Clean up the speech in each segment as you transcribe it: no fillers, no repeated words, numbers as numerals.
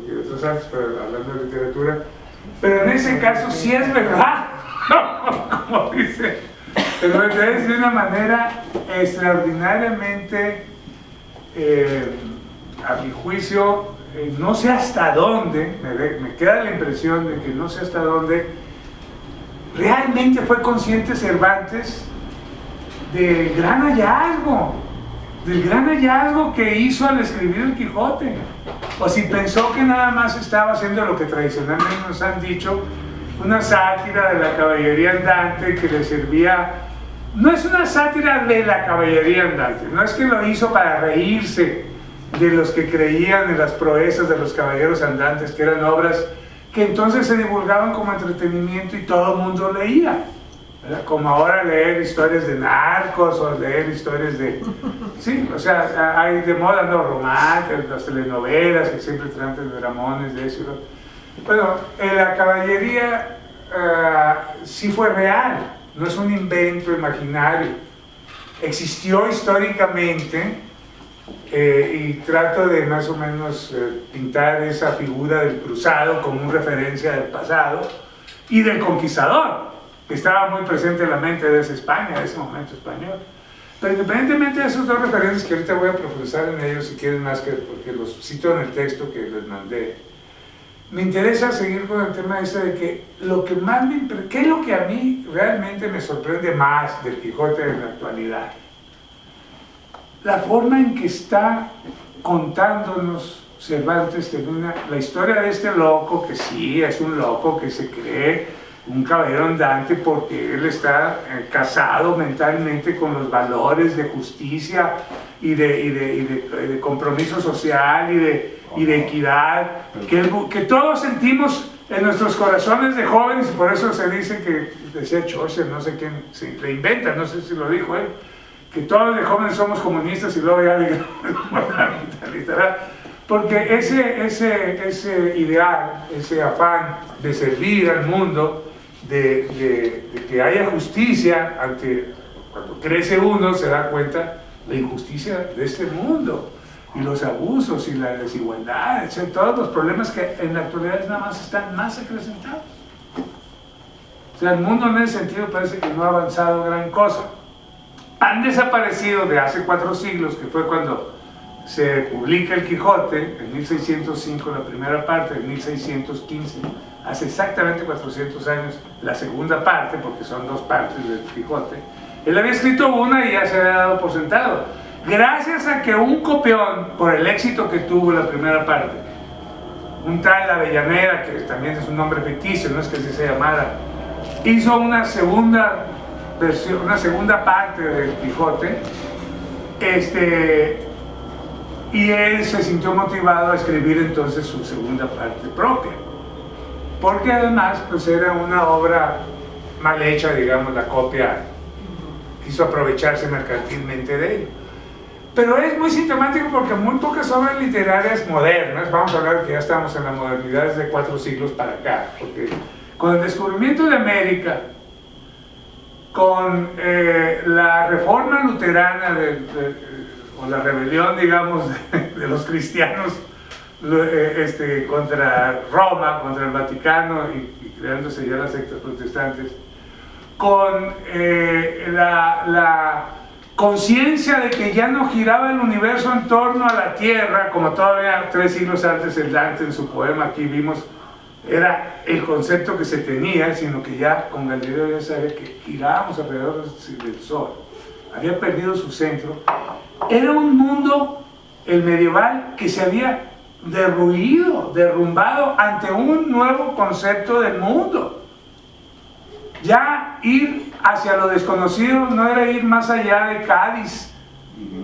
porque otros artes, pero hablando de literatura. Pero en ese caso sí es verdad, como dice, pero es de una manera extraordinariamente, a mi juicio, no sé hasta dónde, me queda la impresión de que no sé hasta dónde realmente fue consciente Cervantes del gran hallazgo que hizo al escribir el Quijote, o si pensó que nada más estaba haciendo lo que tradicionalmente nos han dicho, una sátira de la caballería andante que le servía. No es una sátira de la caballería andante, no es que lo hizo para reírse de los que creían en las proezas de los caballeros andantes, que eran obras que entonces se divulgaban como entretenimiento y todo el mundo leía, ¿verdad? Como ahora leer historias de narcos o leer historias de... Sí, o sea, hay de moda los romances, las telenovelas que siempre tratan de dramones, de eso. Bueno, la caballería sí fue real, no es un invento imaginario, existió históricamente. Y trato de más o menos pintar esa figura del cruzado como una referencia del pasado y del conquistador, que estaba muy presente en la mente de esa España, de ese momento español. Pero independientemente de esas dos referencias, que ahorita voy a profundizar en ellos si quieren más, porque los cito en el texto que les mandé, me interesa seguir con el tema este de que lo que más ¿qué es lo que a mí realmente me sorprende más del Quijote en la actualidad? La forma en que está contándonos Cervantes la historia de este loco, que sí es un loco que se cree un caballero andante porque él está casado mentalmente con los valores de justicia y de compromiso social y de equidad que todos sentimos en nuestros corazones de jóvenes, y por eso se dice que, decía Chaucer, no sé quién, se reinventa, no sé si lo dijo él, que todos de jóvenes somos comunistas y luego ya digamos fundamentalista, porque ese ideal, ese afán de servir al mundo, de que haya justicia, cuando crece uno se da cuenta la injusticia de este mundo y los abusos y la desigualdad, etc., todos los problemas que en la actualidad nada más están más acrecentados. O sea, el mundo en ese sentido parece que no ha avanzado gran cosa. Han desaparecido de hace 4 siglos, que fue cuando se publica el Quijote, en 1605 la primera parte, en 1615, hace exactamente 400 años, la segunda parte, porque son 2 partes del Quijote. Él había escrito una y ya se había dado por sentado. Gracias a que un copión, por el éxito que tuvo la primera parte, un tal Avellaneda, que también es un nombre ficticio, no es que así se llamara, hizo una segunda versión, una segunda parte del Quijote, y él se sintió motivado a escribir entonces su segunda parte propia, porque además pues era una obra mal hecha, digamos, la copia quiso aprovecharse mercantilmente de ello. Pero es muy sintomático porque muy pocas obras literarias modernas, vamos a hablar que ya estamos en la modernidad desde 4 siglos para acá, porque con el descubrimiento de América, con la reforma luterana o la rebelión, digamos, de los cristianos contra Roma, contra el Vaticano y creándose ya las sectas protestantes, con la conciencia de que ya no giraba el universo en torno a la Tierra, como todavía 3 siglos antes el Dante en su poema aquí vimos, era el concepto que se tenía, sino que ya con Galileo ya sabía que girábamos alrededor del Sol, había perdido su centro. Era un mundo, el medieval, que se había derrumbado ante un nuevo concepto del mundo. Ya ir hacia lo desconocido no era ir más allá de Cádiz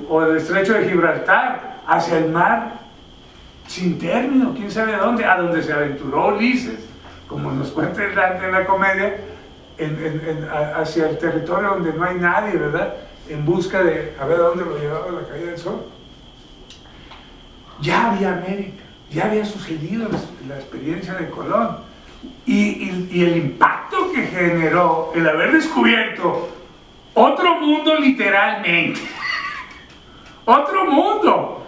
o del estrecho de Gibraltar, hacia el mar sin término, quién sabe dónde, a donde se aventuró Ulises, como nos cuenta el Dante en la comedia, hacia el territorio donde no hay nadie, ¿verdad? En busca de a ver a dónde lo llevaba la caída del sol. Ya había América, ya había sucedido la experiencia de Colón. Y el impacto que generó el haber descubierto otro mundo literalmente, otro mundo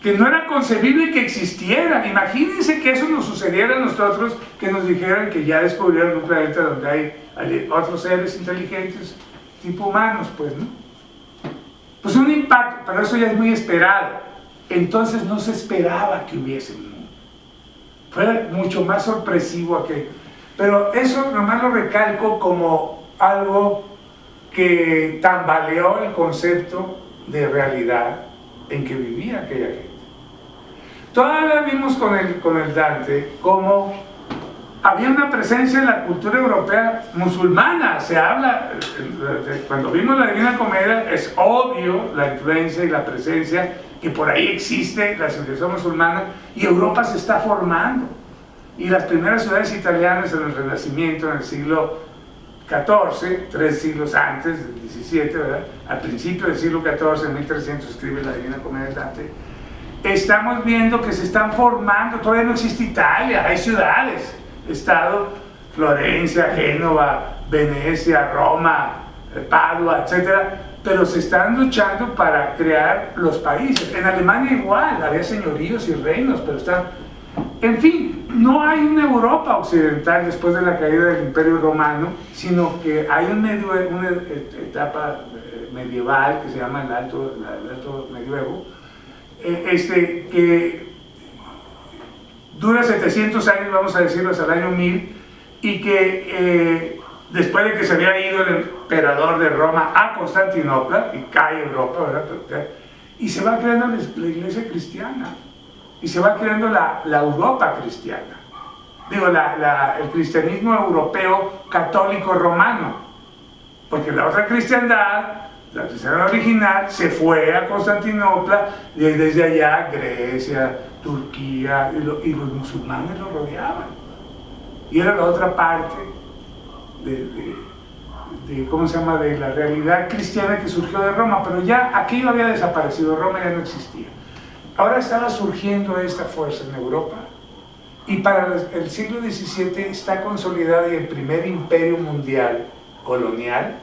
que no era concebible que existiera. Imagínense que eso nos sucediera a nosotros, que nos dijeran que ya descubrieron un planeta donde hay otros seres inteligentes, tipo humanos, pues, ¿no? Pues un impacto, pero eso ya es muy esperado. Entonces no se esperaba que hubiese un mundo. Fue mucho más sorpresivo aquello. Pero eso nomás lo recalco como algo que tambaleó el concepto de realidad en que vivía aquella gente. Todavía vimos con el Dante cómo había una presencia en la cultura europea musulmana. Se habla, cuando vimos la Divina Comedia, es obvio la influencia y la presencia que por ahí existe la civilización musulmana, y Europa se está formando. Y las primeras ciudades italianas en el Renacimiento, en el siglo XIV, 3 siglos antes, del XVII, ¿verdad? Al principio del siglo XIV, en 1300, escribe la Divina Comedia de Dante. Estamos viendo que se están formando, todavía no existe Italia, hay ciudades, estado, Florencia, Génova, Venecia, Roma, Padua, etcétera, pero se están luchando para crear los países. En Alemania igual, había señoríos y reinos, pero están... En fin, no hay una Europa occidental después de la caída del Imperio Romano, sino que hay una etapa medieval que se llama el Alto Medioevo, que dura 700 años, vamos a decirlo, hasta el año 1000, y que después de que se había ido el emperador de Roma a Constantinopla, y cae Europa, ¿verdad? Y se va creando la iglesia cristiana, y se va creando la Europa cristiana, digo, el cristianismo europeo católico romano, porque la otra cristiandad, la cristiandad original, se fue a Constantinopla, y desde allá Grecia, Turquía, y los musulmanes lo rodeaban, y era la otra parte ¿cómo se llama?, de la realidad cristiana que surgió de Roma, pero ya aquello había desaparecido, Roma ya no existía. Ahora estaba surgiendo esta fuerza en Europa, y para el siglo XVII está consolidada, y el primer imperio mundial colonial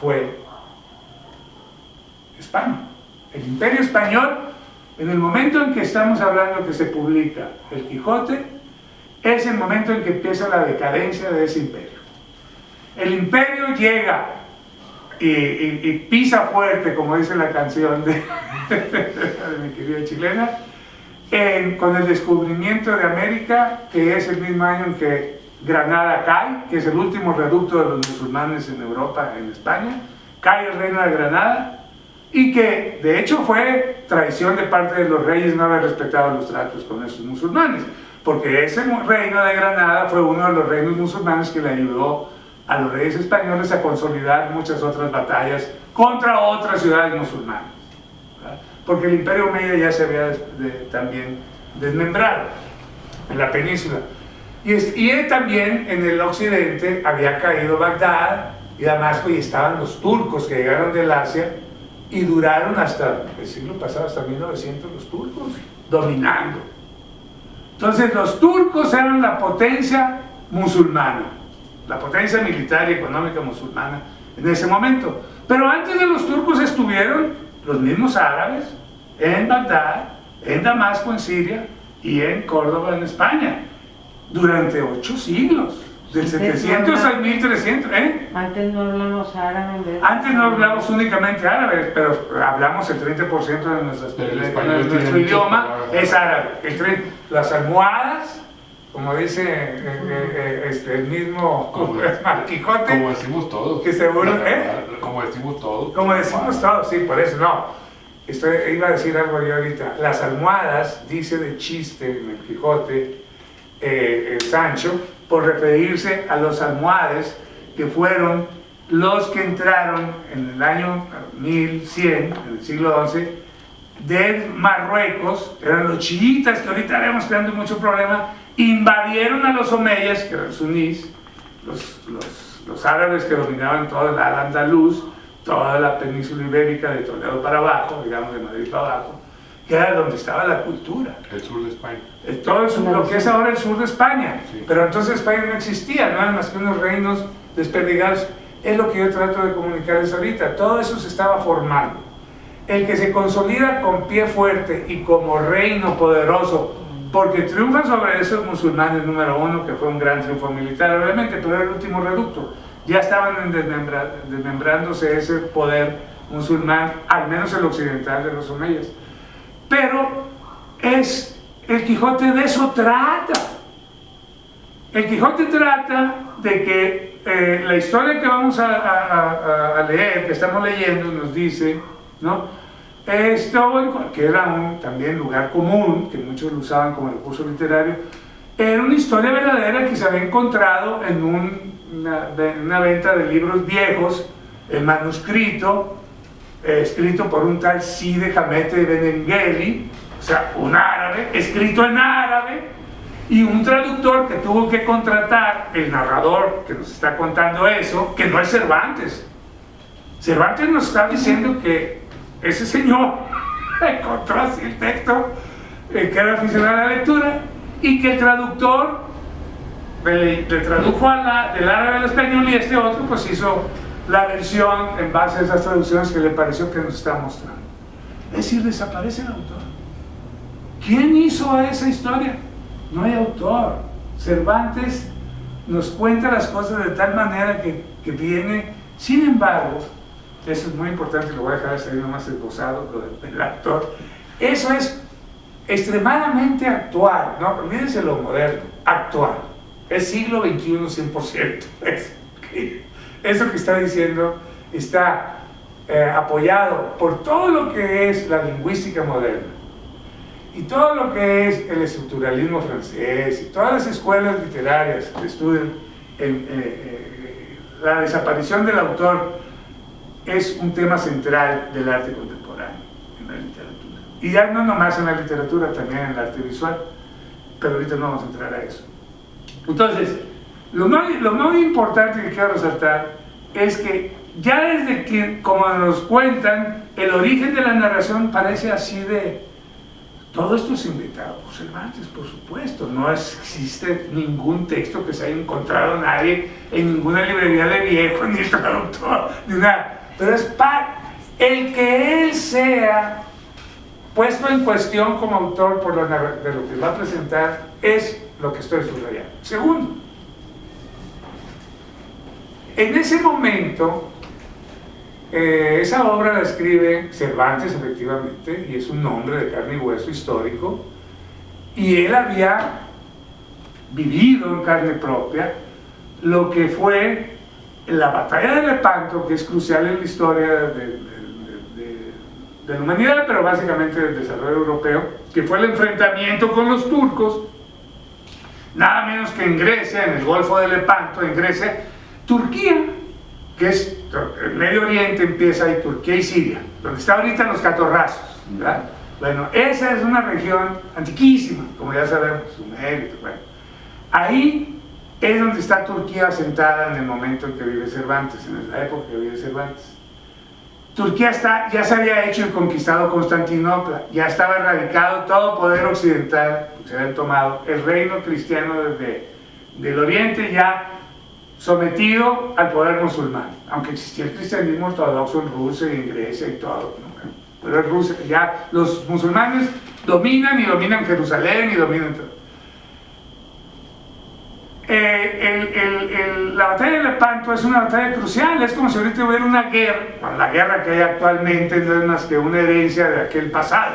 fue España. El Imperio Español, en el momento en que estamos hablando que se publica el Quijote, es el momento en que empieza la decadencia de ese imperio. El imperio llega y pisa fuerte, como dice la canción de mi querida chilena, con el descubrimiento de América, que es el mismo año en que Granada cae, que es el último reducto de los musulmanes en Europa, en España. Cae el reino de Granada, y que de hecho fue traición de parte de los reyes no haber respetado los tratos con esos musulmanes, porque ese reino de Granada fue uno de los reinos musulmanes que le ayudó a los reyes españoles a consolidar muchas otras batallas contra otras ciudades musulmanas, ¿verdad? Porque el Imperio Omeya ya se había también desmembrado en la península, y también en el occidente había caído Bagdad y Damasco, y estaban los turcos que llegaron del Asia y duraron hasta el siglo pasado, hasta 1900, los turcos dominando. Entonces los turcos eran la potencia musulmana, la potencia militar y económica musulmana en ese momento. Pero antes de los turcos estuvieron los mismos árabes en Bagdad, en Damasco en Siria y en Córdoba en España, durante 8 siglos, del 700 al 1300. Antes no hablamos árabe. Antes no hablamos únicamente árabe, pero hablamos el 30% de nuestro idioma es árabe. Las almohadas, como dice el mismo Quijote, como decimos todos, que seguro, como decimos todos, como decimos todos, sí, por eso no. Iba a decir algo yo ahorita. Las almohadas, dice de chiste en el Quijote Sancho, por referirse a los almohades que fueron los que entraron en el año 1100, en el siglo XI, de Marruecos. Eran los chiitas, que ahorita vemos creando mucho problema, invadieron a los omeyas, que eran sunís, los árabes que dominaban todo el Al-Andalus, toda la península ibérica, de Toledo para abajo, digamos de Madrid para abajo, que era donde estaba la cultura. El sur de España. Todo lo que es ahora el sur de España. Sí. Pero entonces España no existía, no eran más que unos reinos desperdigados. Es lo que yo trato de comunicarles ahorita. Todo eso se estaba formando. el que se consolida con pie fuerte y como reino poderoso, porque triunfa sobre esos musulmanes número uno, que fue un gran triunfo militar, obviamente, pero era el último reducto. Ya estaban desmembrándose ese poder musulmán, al menos el occidental de los omeyas. Pero el Quijote de eso trata. El Quijote trata de que la historia que vamos a leer, que estamos leyendo, nos dice, ¿no? Esto, que era un también lugar común, que muchos lo usaban como recurso literario, era una historia verdadera que se había encontrado en una venta de libros viejos, el manuscrito, escrito por un tal Cide Hamete de Benengeli, o sea, un árabe, escrito en árabe, y un traductor que tuvo que contratar el narrador que nos está contando eso, que no es Cervantes. Cervantes nos está diciendo que ese señor encontró así el texto, que era aficionado a la lectura, y que el traductor le tradujo del árabe al español, y este otro pues hizo la versión en base a esas traducciones que le pareció que nos está mostrando. Es decir, desaparece el autor. ¿Quién hizo esa historia? No hay autor. Cervantes nos cuenta las cosas de tal manera que viene. Sin embargo, eso es muy importante, lo voy a dejar ahí nomás esbozado, lo del actor. Eso es extremadamente actual, no olvídense lo moderno, actual. Es siglo XXI 100%. Eso que está diciendo está apoyado por todo lo que es la lingüística moderna y todo lo que es el estructuralismo francés y todas las escuelas literarias que estudian la desaparición del autor. Es un tema central del arte contemporáneo en la literatura, y ya no nomás en la literatura, también en el arte visual, pero ahorita no vamos a entrar a eso. Entonces, lo más importante que quiero resaltar es que ya desde que, como nos cuentan, el origen de la narración parece así de... Todo esto es inventado por Cervantes, por supuesto. No existe ningún texto que se haya encontrado nadie en ninguna librería de viejo, ni el traductor, ni nada. Pero es el que él sea puesto en cuestión como autor por de lo que va a presentar es lo que estoy subrayando. Segundo, en ese momento, esa obra la escribe Cervantes, efectivamente, y es un hombre de carne y hueso histórico, y él había vivido en carne propia lo que fue la batalla de Lepanto, que es crucial en la historia de la humanidad, pero básicamente del desarrollo europeo, que fue el enfrentamiento con los turcos, nada menos que en Grecia, en el Golfo de Lepanto, en Grecia. Turquía, que es el Medio Oriente, empieza ahí, Turquía y Siria, donde está ahorita los catorrazos, ¿verdad? Bueno, esa es una región antiquísima, como ya sabemos, Sumeria, bueno. Ahí es donde está Turquía asentada en el momento en que vive Cervantes, en la época que vive Cervantes. Turquía ya se había hecho y conquistado Constantinopla, ya estaba erradicado todo poder occidental, se habían tomado el reino cristiano del Oriente ya sometido al poder musulmán, aunque existía el cristianismo ortodoxo en Rusia y en Grecia y todo, ¿no? Pero en Rusia ya los musulmanes dominan Jerusalén y dominan todo. La batalla de Lepanto es una batalla crucial, es como si ahorita hubiera una guerra. Bueno, la guerra que hay actualmente no es más que una herencia de aquel pasado.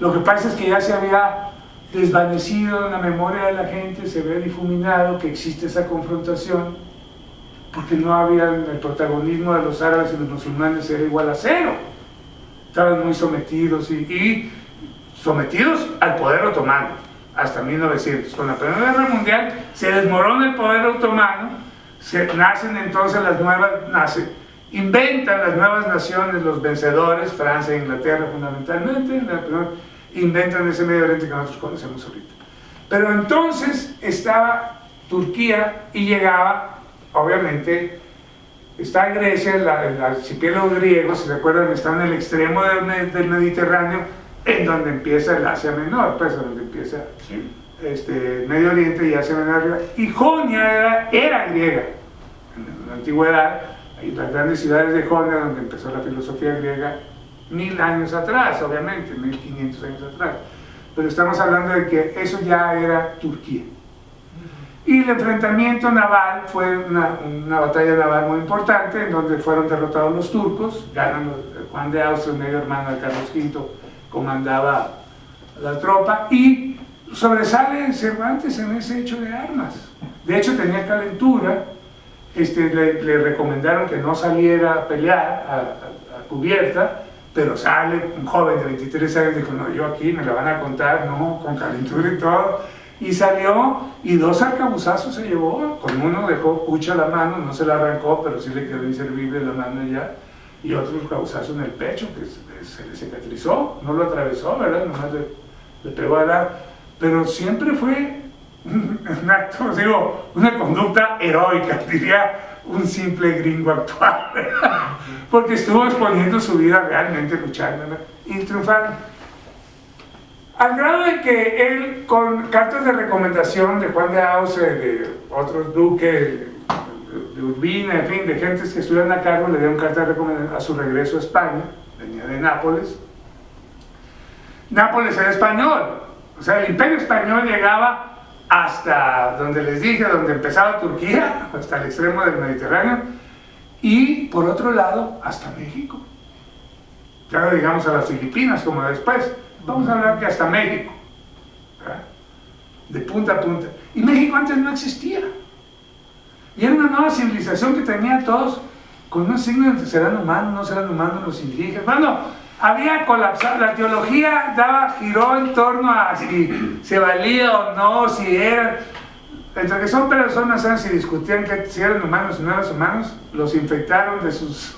Lo que pasa es que ya se había desvanecido en la memoria de la gente, se había difuminado que existe esa confrontación, porque no había el protagonismo de los árabes y los musulmanes era igual a cero. Estaban muy sometidos y sometidos al poder otomano. Hasta 1900. Con la Primera Guerra Mundial se desmorona el poder otomano, nacen entonces inventan las nuevas naciones, los vencedores, Francia e Inglaterra fundamentalmente, inventan ese Medio Oriente que nosotros conocemos ahorita. Pero entonces estaba Turquía y llegaba, obviamente, está Grecia, el archipiélago griego, si se acuerdan, está en el extremo del Mediterráneo, en donde empieza el Asia Menor, pues donde empieza Medio Oriente y Asia Menor, y Jonia era griega en la antigüedad. Hay las grandes ciudades de Jonia donde empezó la filosofía griega 1000 años atrás, obviamente, 1500 años atrás. Pero estamos hablando de que eso ya era Turquía. Y el enfrentamiento naval fue una batalla naval muy importante, en donde fueron derrotados los turcos, ganan Juan de Austria, medio hermano de Carlos V, comandaba la tropa, y sobresale Cervantes en ese hecho de armas. De hecho tenía calentura, le recomendaron que no saliera a pelear a cubierta, pero sale un joven de 23 años y dijo, no, yo aquí me la van a contar, no, con calentura y todo. Y salió, y 2 arcabuzazos se llevó, con uno dejó pucha la mano, no se la arrancó, pero sí le quedó inservible la mano ya, y otro arcabuzazo en el pecho, que se le cicatrizó, no lo atravesó, ¿verdad? Nomás le pegó a dar, pero siempre fue un acto, digo, una conducta heroica, diría un simple gringo actual, ¿verdad? Porque estuvo exponiendo su vida realmente luchando, ¿verdad? Y triunfando. Al grado de que él, con cartas de recomendación de Juan de Austria, de otros duques, de Urbina, en fin, de gentes que estuvieron a cargo, le dieron cartas de recomendación a su regreso a España, venía de Nápoles. Nápoles era español, o sea, el imperio español llegaba hasta donde les dije, donde empezaba Turquía, hasta el extremo del Mediterráneo, y por otro lado, hasta México. Ya no digamos a las Filipinas, como después. Vamos a hablar que hasta México, ¿verdad? De punta a punta. Y México antes no existía. Y era una nueva civilización que tenía todos con unos signos de serán humanos, no serán humanos los indígenas. Bueno, había colapsado, la teología giró en torno a si se valía o no, si eran. Entre que son personas sanas y discutían que si eran humanos o no eran humanos, los infectaron de sus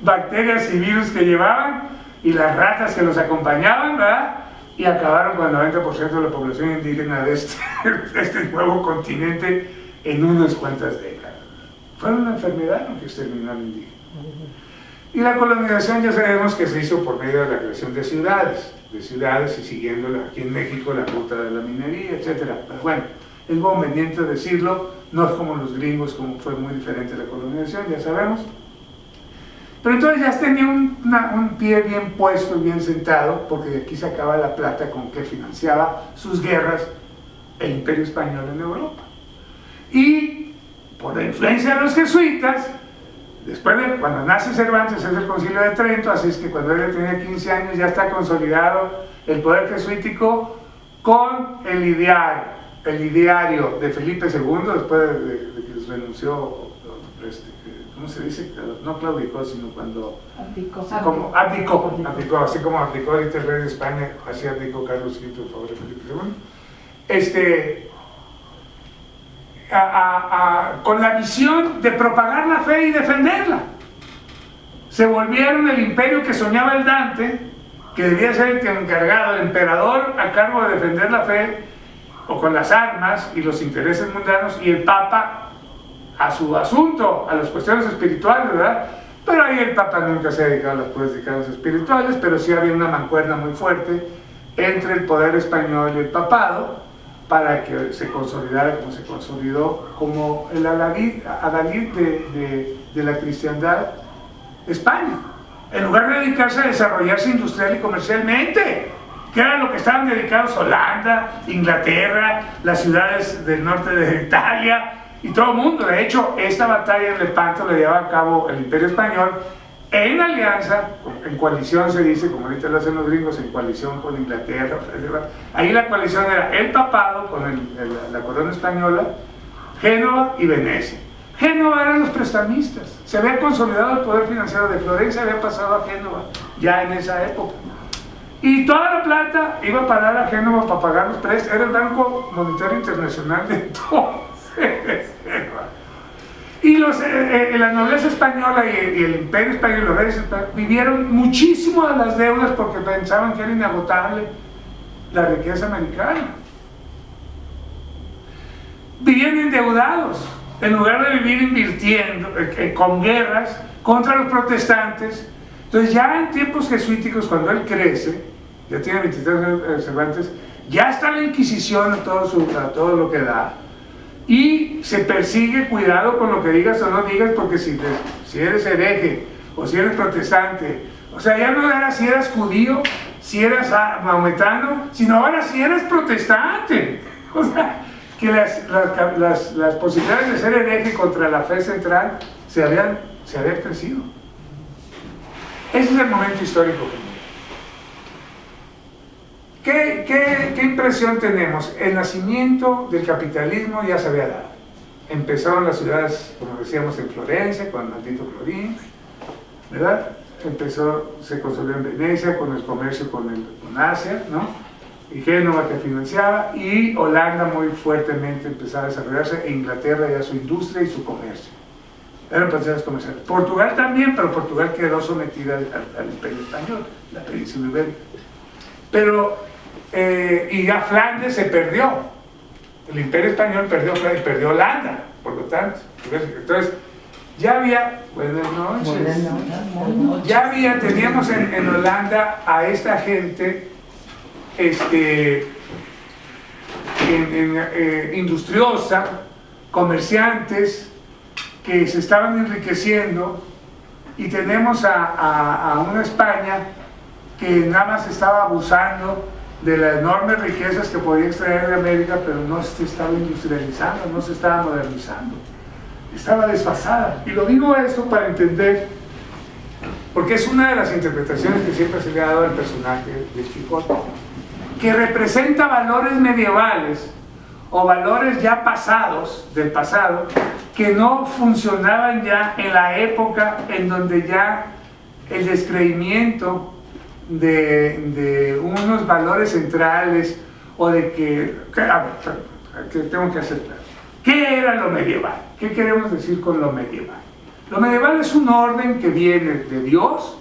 bacterias y virus que llevaban, y las ratas que los acompañaban, ¿verdad? Y acabaron con el 90% de la población indígena de este nuevo continente en unas cuantas décadas. Fue una enfermedad lo que exterminó al indígena. Y la colonización ya sabemos que se hizo por medio de la creación de ciudades y siguiendo aquí en México la ruta de la minería, etc. Pero bueno, es conveniente decirlo, no es como los gringos, como fue muy diferente la colonización, ya sabemos. Pero entonces ya tenía un pie bien puesto, bien sentado, porque de aquí sacaba la plata con que financiaba sus guerras el Imperio Español en Europa. Y por la influencia de los jesuitas, después de cuando nace Cervantes es el Concilio de Trento, así es que cuando él tenía 15 años ya está consolidado el poder jesuítico con el ideario de Felipe II, después de que renunció, ¿cómo se dice? No claudicó, sino cuando abdicó, así como abdicó ahorita el rey de España, así abdicó Carlos V en favor de Felipe II. Con la visión de propagar la fe y defenderla. Se volvieron el imperio que soñaba el Dante, que debía ser el encargado, el emperador a cargo de defender la fe, o con las armas y los intereses mundanos, y el Papa a su asunto, a las cuestiones espirituales, ¿verdad? Pero ahí el Papa nunca se ha dedicado a las cuestiones espirituales, pero sí había una mancuerna muy fuerte entre el poder español y el papado para que se consolidara como se consolidó, como el adalid de la cristiandad España, en lugar de dedicarse a desarrollarse industrial y comercialmente, que era lo que estaban dedicados Holanda, Inglaterra, las ciudades del norte de Italia y todo el mundo. De hecho, esta batalla en Lepanto la llevaba a cabo el Imperio Español en alianza, en coalición se dice, como ahorita lo hacen los gringos, en coalición con Inglaterra. Ahí la coalición era el papado con la corona española, Génova y Venecia. Génova eran los prestamistas, se había consolidado el poder financiero de Florencia, había pasado a Génova ya en esa época. Y toda la plata iba a parar a Génova para pagar los préstamos, era el Banco Monetario Internacional de entonces. Y la nobleza española y el imperio español, los reyes españoles, vivieron muchísimo de las deudas porque pensaban que era inagotable la riqueza americana. Vivían endeudados, en lugar de vivir invirtiendo con guerras contra los protestantes. Entonces ya en tiempos jesuíticos, cuando él crece, ya tiene 23 años Cervantes, ya está la Inquisición a todo lo que da, y se persigue, cuidado con lo que digas o no digas, porque si eres hereje, o si eres protestante, O sea, ya no era si eras judío, si eras maometano, sino ahora si eras protestante. O sea, que las posibilidades de ser hereje contra la fe central se habían crecido. Ese es el momento histórico. ¿Qué impresión tenemos? El nacimiento del capitalismo ya se había dado. Empezaron las ciudades, como decíamos, en Florencia, con el maldito Florín, ¿verdad? Se consolidó en Venecia con el comercio con Asia, ¿no? Y Génova que financiaba, y Holanda muy fuertemente empezaba a desarrollarse, e Inglaterra ya su industria y su comercio. Eran potencias comerciales. Portugal también, pero Portugal quedó sometida al Imperio Español, la península ibérica. Pero, y ya Flandes se perdió. El Imperio Español perdió Flandes y perdió Holanda, por lo tanto. Entonces, ya había, buenas noches, teníamos en Holanda a esta gente industriosa, comerciantes que se estaban enriqueciendo, y tenemos a una España que nada más estaba abusando de las enormes riquezas que podía extraer de América, pero no se estaba industrializando, no se estaba modernizando, estaba desfasada. Y lo digo esto para entender, porque es una de las interpretaciones que siempre se le ha dado al personaje de Quijote, que representa valores medievales o valores ya pasados, del pasado, que no funcionaban ya en la época en donde ya el descreimiento de unos valores centrales, o de que tengo que hacer claro. ¿Qué era lo medieval? ¿Qué queremos decir con lo medieval? Lo medieval es un orden que viene de Dios,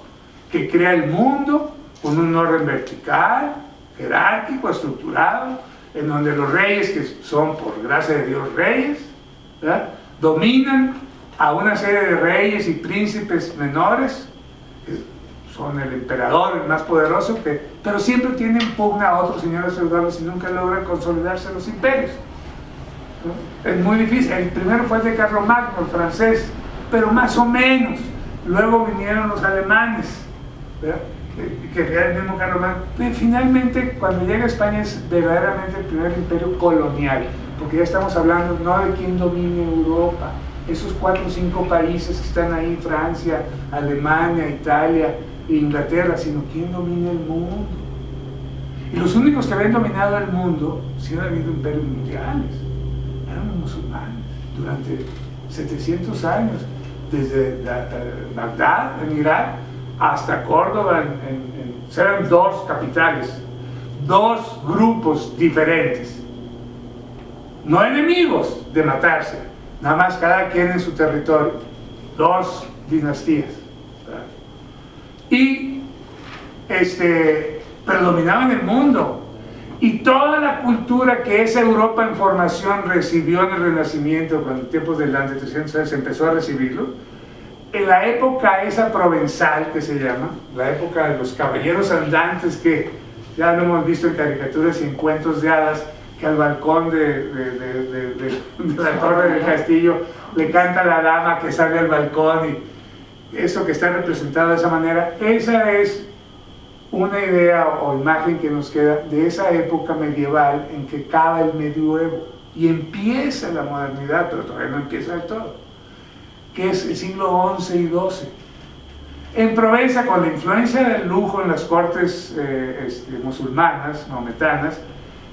que crea el mundo con un orden vertical, jerárquico, estructurado, en donde los reyes, que son por gracia de Dios reyes, ¿verdad?, dominan a una serie de reyes y príncipes menores, que son el emperador, el más poderoso, pero siempre tienen pugna a otros señores feudales y nunca logran consolidarse los imperios, ¿no? Es muy difícil. El primero fue el de Carlomagno, el francés, pero más o menos. Luego vinieron los alemanes, ¿verdad?, que era el mismo Carlomagno. Finalmente, cuando llega a España, es verdaderamente el primer imperio colonial, porque ya estamos hablando no de quién domine Europa, esos 4 o 5 países que están ahí, Francia, Alemania, Italia e Inglaterra, sino quién domina el mundo. Y los únicos que habían dominado el mundo, si no había habido imperios mundiales, eran los musulmanes durante 700 años, desde Bagdad en Irak hasta Córdoba eran 2 capitales, 2 grupos diferentes, no enemigos de matarse, nada más cada quien en su territorio, 2 dinastías, ¿verdad? Y predominaban el mundo, y toda la cultura que esa Europa en formación recibió en el Renacimiento, cuando en tiempos del antes 300 años se empezó a recibirlo. En la época esa provenzal, que se llama, la época de los caballeros andantes, que ya lo hemos visto en caricaturas y en cuentos de hadas, que al balcón de la torre del castillo le canta la dama que sale al balcón, y eso que está representado de esa manera, esa es una idea o imagen que nos queda de esa época medieval en que acaba el medioevo y empieza la modernidad, pero todavía no empieza del todo, que es el siglo XI y XII. En Provenza, con la influencia del lujo en las cortes musulmanas, maometanas,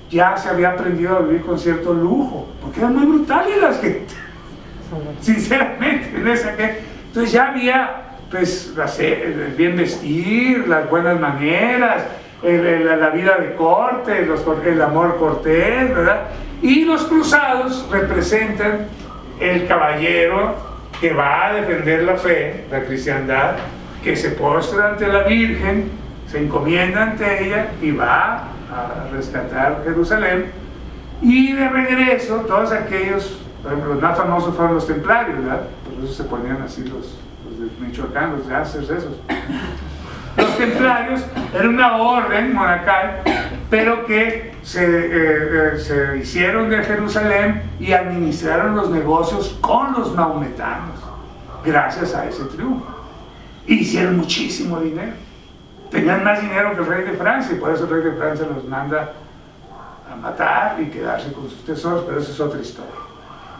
ya se había aprendido a vivir con cierto lujo, porque eran muy brutales las que, sinceramente, entonces ya había pues el bien vestir, las buenas maneras, la vida de corte, el amor cortés, ¿verdad? Y los cruzados representan el caballero que va a defender la fe, la cristiandad, que se postra ante la Virgen, se encomienda ante ella y va a rescatar Jerusalén. Y de regreso, todos aquellos, por ejemplo, los más famosos fueron los templarios, ¿verdad? Por eso se ponían así los de Michoacán, los Lancers, esos. Los templarios era una orden monacal, pero que se hicieron de Jerusalén y administraron los negocios con los maometanos, gracias a ese triunfo. Hicieron muchísimo dinero. tenían más dinero que el rey de Francia, y por eso el rey de Francia los manda a matar y quedarse con sus tesoros, pero eso es otra historia.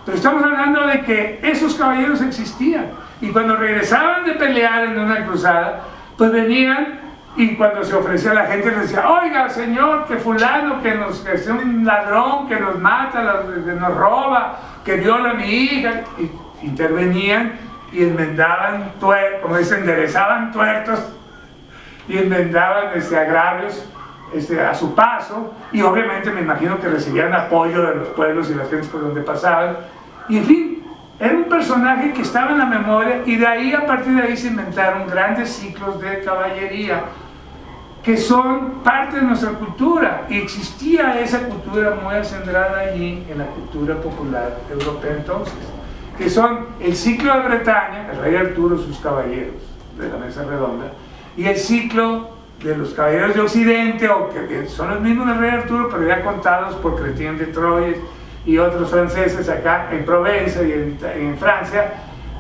Pero estamos hablando de que esos caballeros existían, y cuando regresaban de pelear en una cruzada, pues venían, y cuando se ofrecía a la gente les decía: oiga, señor, que fulano, que es un ladrón, que nos mata, que nos roba, que viola a mi hija, y intervenían y enmendaban como dicen, enderezaban tuertos y enmendaban agravios a su paso, y obviamente me imagino que recibían apoyo de los pueblos y las gentes por donde pasaban, y en fin, era un personaje que estaba en la memoria, y de ahí, a partir de ahí, se inventaron grandes ciclos de caballería que son parte de nuestra cultura, y existía esa cultura muy acendrada allí en la cultura popular europea entonces, que son el ciclo de Bretaña, el rey Arturo, sus caballeros de la mesa redonda, y el ciclo de los caballeros de Occidente, o que son los mismos del rey Arturo, pero ya contados por Chrétien de Troyes y otros franceses acá en Provenza y en Francia,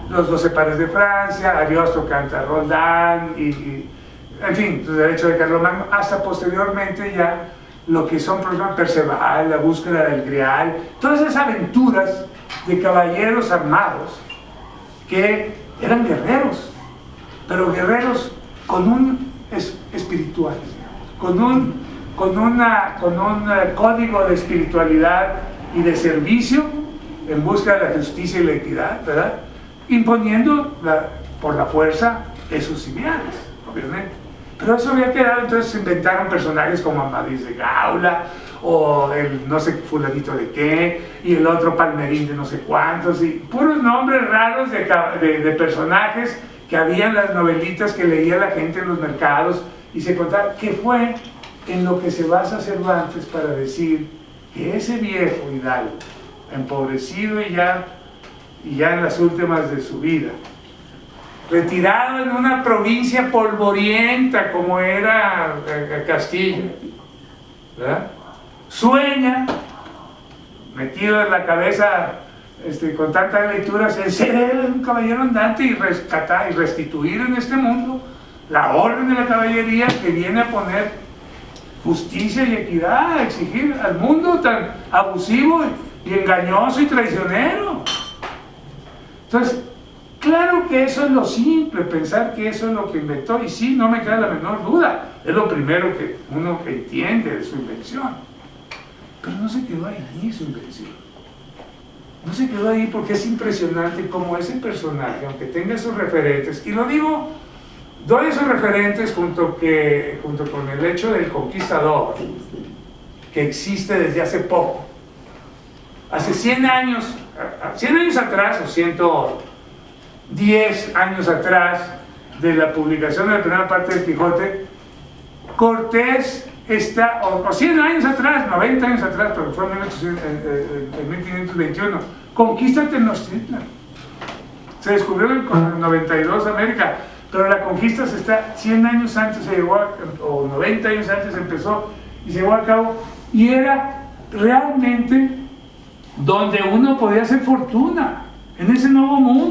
los 12 pares de Francia, Ariosto canta Roldán, en fin, los derechos de Carlomagno, hasta posteriormente ya lo que son, por ejemplo, Perceval, la búsqueda del Grial, todas esas aventuras de caballeros armados que eran guerreros, pero guerreros con un espiritual, con un código de espiritualidad y de servicio en busca de la justicia y la equidad, ¿verdad? Imponiendo por la fuerza esos ideales, obviamente. Pero eso había quedado, entonces se inventaron personajes como Amadís de Gaula, o el no sé fulanito de qué, y el otro Palmerín de no sé cuántos, y puros nombres raros de personajes que había en las novelitas que leía la gente en los mercados, y se contaba que fue en lo que se basa Cervantes para decir que ese viejo hidalgo, empobrecido y ya en las últimas de su vida, retirado en una provincia polvorienta como era Castilla, ¿verdad? Sueña, metido en la cabeza con tantas lecturas, en ser él un caballero andante y rescatar y restituir en este mundo la orden de la caballería que viene a poner justicia y equidad, a exigir al mundo tan abusivo y engañoso y traicionero. Entonces, claro que eso es lo simple, pensar que eso es lo que inventó, y sí, no me queda la menor duda, es lo primero que uno entiende de su invención. Pero no se quedó ahí su invención. No se quedó ahí, porque es impresionante cómo ese personaje, aunque tenga esos referentes, y lo digo, doy esos referentes junto con el hecho del conquistador, que existe desde hace poco. Hace 100 años atrás, o 110 años atrás de la publicación de la primera parte del Quijote, Cortés está, o 100 años atrás, 90 años atrás, pero fue en 1521, conquista Tenochtitlan. Se descubrió en el 92 América, pero la conquista 100 años antes se llevó o 90 años antes empezó y se llevó a cabo, y era realmente donde uno podía hacer fortuna en ese nuevo mundo.